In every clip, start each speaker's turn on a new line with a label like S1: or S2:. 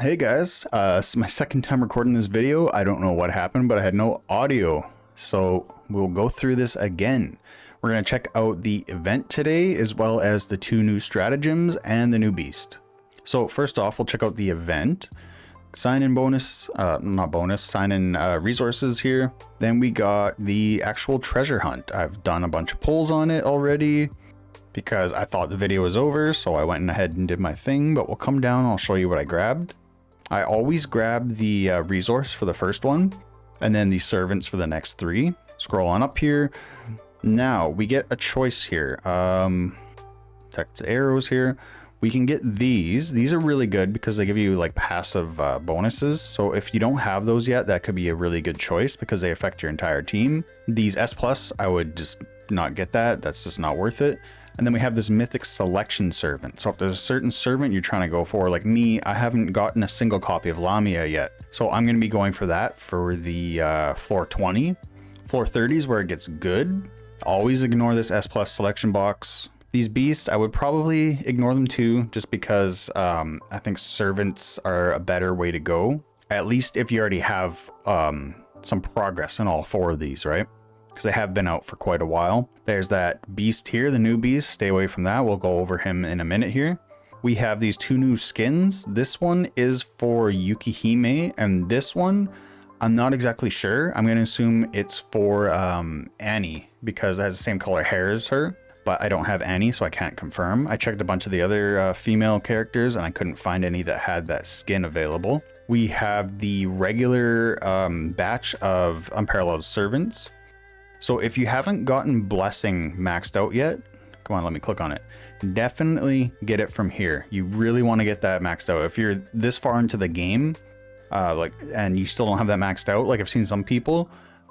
S1: Hey guys, it's my second time recording this video. I don't know what happened, but I had no audio. So we'll go through this again. We're going to check out the event today, as well as the 2 new stratagems and the new beast. So first off, we'll check out the event. Sign in bonus, sign in resources here. Then we got the actual treasure hunt. I've done a bunch of pulls on it already, because I thought the video was over, so I went ahead and did my thing, but we'll come down and I'll show you what I grabbed. I always grab the resource for the first one, and then the servants for the next 3. Scroll on up here. Now, we get a choice here. Text arrows here. We can get these. These are really good because they give you like passive bonuses. So if you don't have those yet, that could be a really good choice because they affect your entire team. These S+, I would just not get that. That's just not worth it. And then we have this mythic selection servant. So if there's a certain servant you're trying to go for, like me, I haven't gotten a single copy of Lamia yet. So I'm going to be going for that for the floor 20. Floor 30 is where it gets good. Always ignore this S+ selection box. These beasts, I would probably ignore them too, just because I think servants are a better way to go. At least if you already have some progress in all 4 of these, right? Because they have been out for quite a while. There's that beast here, the new beast. Stay away from that. We'll go over him in a minute here. We have these 2 new skins. This one is for Yukihime, and this one, I'm not exactly sure. I'm going to assume it's for Annie, because it has the same color hair as her. But I don't have Annie, so I can't confirm. I checked a bunch of the other female characters, and I couldn't find any that had that skin available. We have the regular batch of unparalleled servants. So if you haven't gotten Blessing maxed out yet, come on, let me click on it. Definitely get it from here. You really want to get that maxed out. If you're this far into the game, and you still don't have that maxed out, like I've seen some people,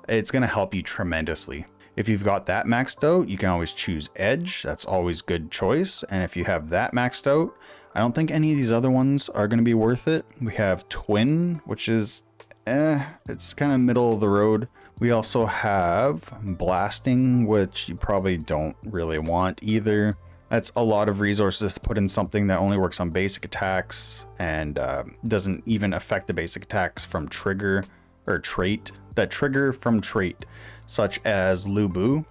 S1: it's going to help you tremendously. If you've got that maxed out, you can always choose Edge. That's always good choice. And if you have that maxed out, I don't think any of these other ones are going to be worth it. We have Twin, which is, it's kind of middle of the road. We also have Blasting, which you probably don't really want either. That's a lot of resources to put in something that only works on basic attacks and doesn't even affect the basic attacks from trigger or trait. That trigger from trait, such as Lubu,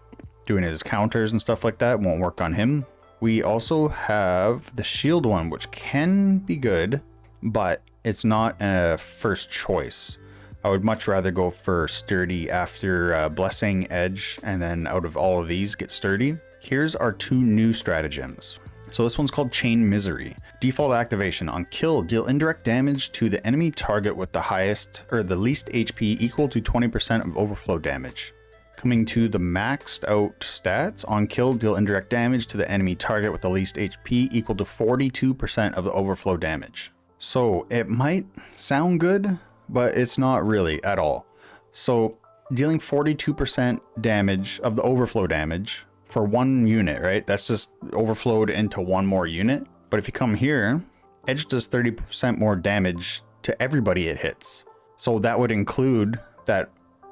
S1: doing his counters and stuff like that, won't work on him. We also have the shield one, which can be good, but it's not a first choice. I would much rather go for Sturdy after Blessing, Edge, and then out of all of these, get Sturdy. Here's our 2 new stratagems. So this one's called Chain Misery. Default activation. On kill, deal indirect damage to the enemy target with the highest or the least HP equal to 20% of overflow damage. Coming to the maxed out stats. On kill, deal indirect damage to the enemy target with the least HP equal to 42% of the overflow damage. So it might sound good, but it's not really at all. So dealing 42% damage of the overflow damage for 1 unit, right? That's just overflowed into 1 more unit. But if you come here, Edge does 30% more damage to everybody it hits. So that would include that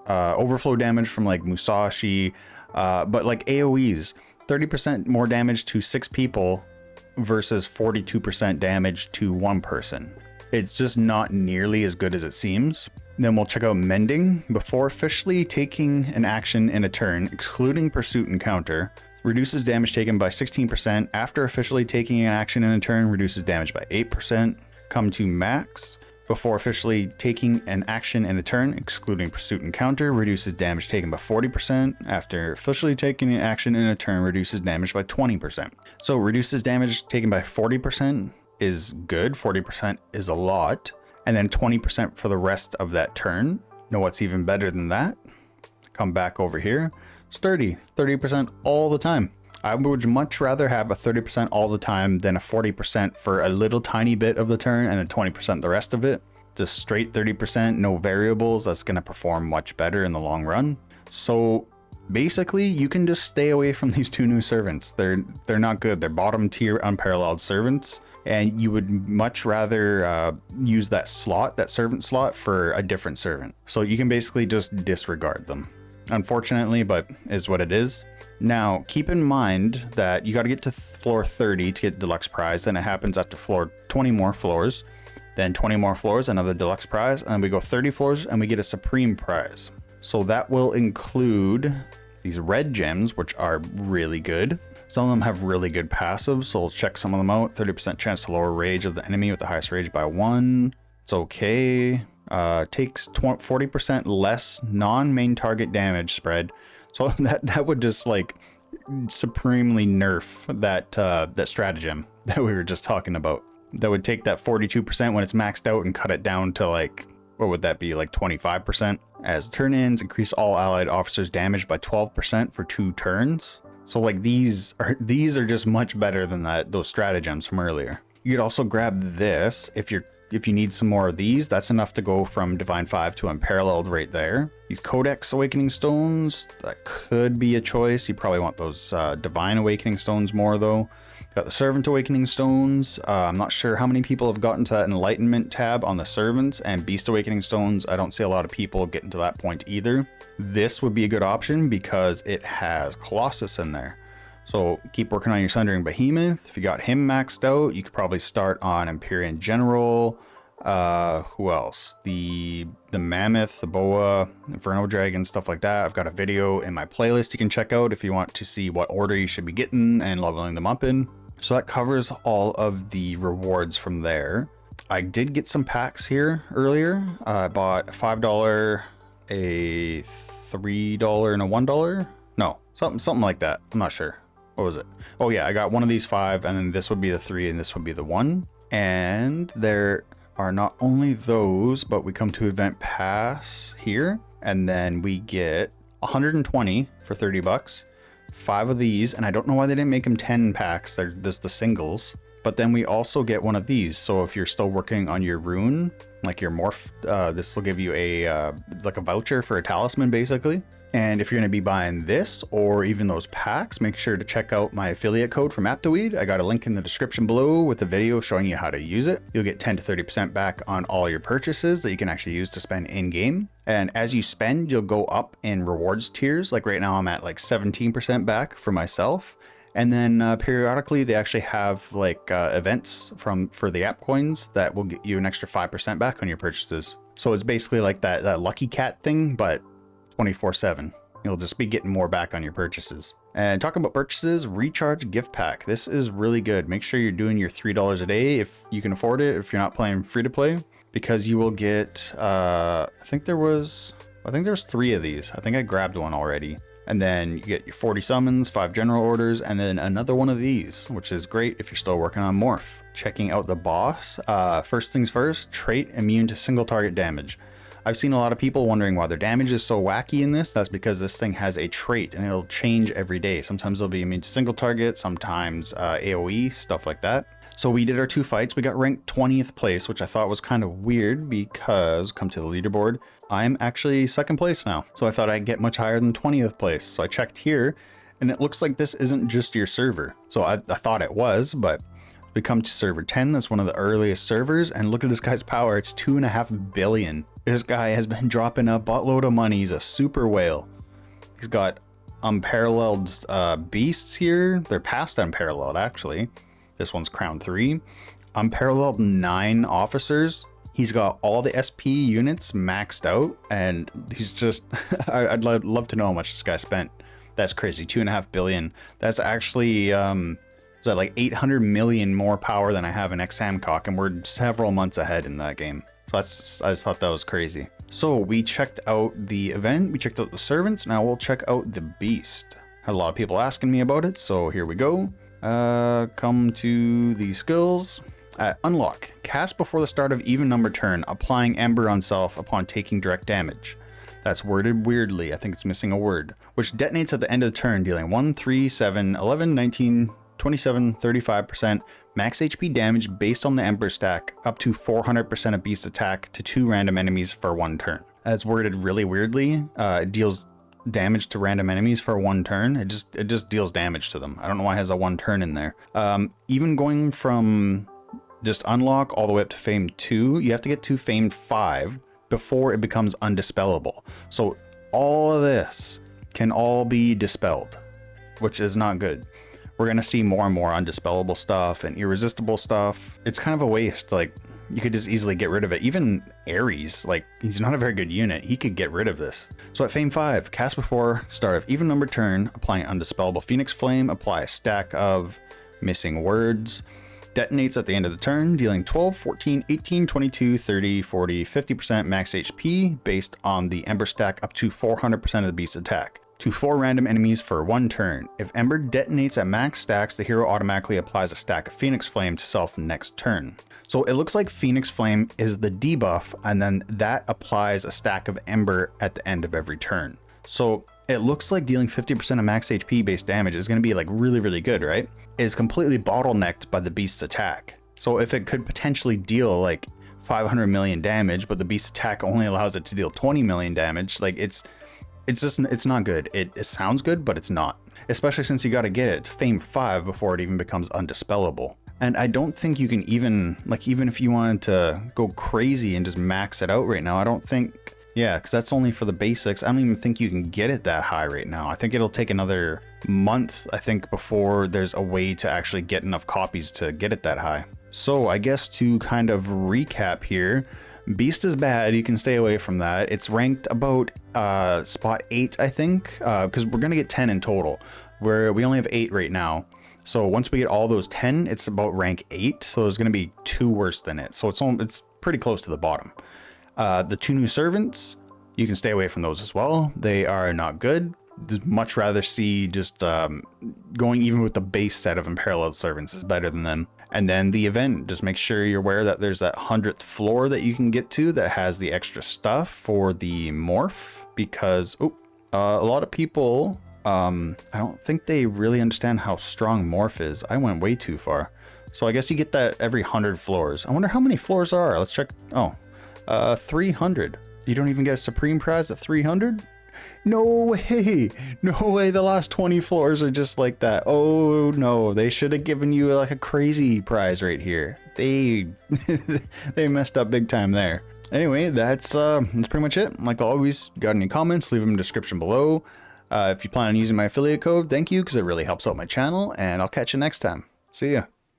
S1: overflow damage from like Musashi, but like AoEs, 30% more damage to 6 people versus 42% damage to 1 person. It's just not nearly as good as it seems. Then we'll check out Mending. Before officially taking an action in a turn, excluding Pursuit and Counter, reduces damage taken by 16%. After officially taking an action in a turn, reduces damage by 8%. Come to Max. Before officially taking an action in a turn, excluding Pursuit and Counter, reduces damage taken by 40%. After officially taking an action in a turn, reduces damage by 20%. So reduces damage taken by 40% is good. 40% is a lot. And then 20% for the rest of that turn. Know what's even better than that? Come back over here. Sturdy, 30% all the time. I would much rather have a 30% all the time than a 40% for a little tiny bit of the turn and then 20% the rest of it. Just straight 30%, no variables. That's going to perform much better in the long run. So basically, you can just stay away from these 2 new servants. They're not good. They're bottom tier unparalleled servants. And you would much rather use that slot, that servant slot, for a different servant. So you can basically just disregard them. Unfortunately, but is what it is. Now, keep in mind that you got to get to floor 30 to get deluxe prize. Then it happens after floor 20 more floors. Then 20 more floors, another deluxe prize, and then we go 30 floors and we get a supreme prize. So that will include these red gems, which are really good. Some of them have really good passives, so let's check some of them out. 30% chance to lower rage of the enemy with the highest rage by 1. It's okay. Takes 40% less non-main target damage spread. So that would just like supremely nerf that stratagem that we were just talking about. That would take that 42% when it's maxed out and cut it down to like, what would that be, like 25%? As turn-ins, increase all allied officers damage by 12% for 2 turns. So like these are just much better than those stratagems from earlier. You could also grab this if you need some more of these. That's enough to go from Divine 5 to Unparalleled right there. These Codex Awakening Stones, that could be a choice. You probably want those Divine Awakening Stones more though. Got the Servant Awakening Stones. I'm not sure how many people have gotten to that Enlightenment tab on the Servants, and Beast Awakening Stones, I don't see a lot of people getting to that point either. This would be a good option because it has Colossus in there. So keep working on your Sundering Behemoth. If you got him maxed out, you could probably start on Empyrean General. Who else? The Mammoth, the Boa, Inferno Dragon, stuff like that. I've got a video in my playlist you can check out if you want to see what order you should be getting and leveling them up in. So that covers all of the rewards from there. I did get some packs here earlier. I bought a $5, a $3, and a $1. No, something like that. I'm not sure. What was it? Oh yeah, I got one of these 5, and then this would be the 3, and this would be the 1. And there are not only those, but we come to event pass here, and then we get 120 for 30 bucks. 5 of these, and I don't know why they didn't make them 10 packs. They're just the singles. But then we also get one of these. So if you're still working on your rune, like your morph, this will give you a like a voucher for a talisman basically. And if you're going to be buying this or even those packs, make sure to check out my affiliate code from Aptoweed. I got a link in the description below with a video showing you how to use it. You'll get 10 to 30% back on all your purchases that you can actually use to spend in game. And as you spend, you'll go up in rewards tiers. Like right now I'm at like 17% back for myself. And then periodically they actually have like events for the app coins that will get you an extra 5% back on your purchases. So it's basically like that lucky cat thing, but 24/7. You'll just be getting more back on your purchases. And talking about purchases, Recharge Gift Pack. This is really good. Make sure you're doing your $3 a day if you can afford it, if you're not playing free to play, because you will get, I think there was 3 of these. I think I grabbed one already. And then you get your 40 summons, 5 general orders, and then another one of these, which is great if you're still working on Morph. Checking out the boss. First things first, trait immune to single target damage. I've seen a lot of people wondering why their damage is so wacky in this. That's because this thing has a trait and it'll change every day. Sometimes it'll be immune to single target, sometimes AoE, stuff like that. So we did our 2 fights. We got ranked 20th place, which I thought was kind of weird because, come to the leaderboard, I'm actually 2nd place now. So I thought I'd get much higher than 20th place. So I checked here and it looks like this isn't just your server. So I thought it was, but we come to server 10. That's one of the earliest servers. And look at this guy's power. It's 2.5 billion. This guy has been dropping a buttload of money. He's a super whale. He's got unparalleled beasts here. They're past unparalleled, actually. This one's crown 3. Unparalleled 9 officers. He's got all the SP units maxed out. And he's just, I'd love to know how much this guy spent. That's crazy. 2.5 billion. That's actually, is that like 800 million more power than I have in Examcock, and we're several months ahead in that game. So I just thought that was crazy. So we checked out the event, we checked out the servants, now we'll check out the beast. Had a lot of people asking me about it, so here we go. Come to the skills. Unlock. Cast before the start of even number turn, applying Ember on self upon taking direct damage. That's worded weirdly, I think it's missing a word. Which detonates at the end of the turn, dealing 1, 3, 7, 11, 19, 27, 35% max HP damage based on the Ember stack, up to 400% of beast attack to 2 random enemies for 1 turn. That's worded really weirdly. It deals damage to random enemies for 1 turn. It just deals damage to them. I don't know why it has a 1 turn in there. Even going from just unlock all the way up to Fame 2, you have to get to Fame 5 before it becomes undispellable. So all of this can all be dispelled, which is not good. We're gonna see more and more undispellable stuff and irresistible stuff. It's kind of a waste. Like, you could just easily get rid of it. Even Ares, like, he's not a very good unit. He could get rid of this. So at Fame 5, cast before start of even number turn, applying Undispellable Phoenix Flame, apply a stack of Missing Words, detonates at the end of the turn, dealing 12, 14, 18, 22, 30, 40, 50% max HP based on the Ember stack up to 400% of the beast's attack. To 4 random enemies for 1 turn. If Ember detonates at max stacks, the hero automatically applies a stack of Phoenix Flame to self next turn. So it looks like Phoenix Flame is the debuff, and then that applies a stack of Ember at the end of every turn. So it looks like dealing 50% of max HP based damage is going to be like really, really good, right? It is completely bottlenecked by the beast's attack. So if it could potentially deal like 500 million damage, but the beast's attack only allows it to deal 20 million damage, like it's not good. It sounds good, but it's not. Especially since you got to get it to Fame 5 before it even becomes undispellable. And I don't think you can even, like, even if you wanted to go crazy and just max it out right now, I don't think, yeah, because that's only for the basics. I don't even think you can get it that high right now. I think it'll take another month, I think, before there's a way to actually get enough copies to get it that high. So I guess to kind of recap here, Beast is bad, you can stay away from that. It's ranked about spot 8, I think, because we're gonna get 10 in total. We only have 8 right now. So once we get all those 10, it's about rank 8. So there's gonna be 2 worse than it. So it's pretty close to the bottom. The 2 new servants, you can stay away from those as well. They are not good. I'd much rather see just going even with the base set of unparalleled servants is better than them. And then the event, just make sure you're aware that there's that 100th floor that you can get to that has the extra stuff for the morph, because a lot of people, I don't think they really understand how strong morph is. I went way too far. So I guess you get that every 100 floors. I wonder how many floors there are. Let's check. 300. You don't even get a supreme prize at 300? No way. No way. The last 20 floors are just like that. Oh no, they should have given you like a crazy prize right here. They messed up big time there. Anyway, that's pretty much it. Like always, got any comments, leave them in the description below. If you plan on using my affiliate code, thank you, because it really helps out my channel, and I'll catch you next time. See ya.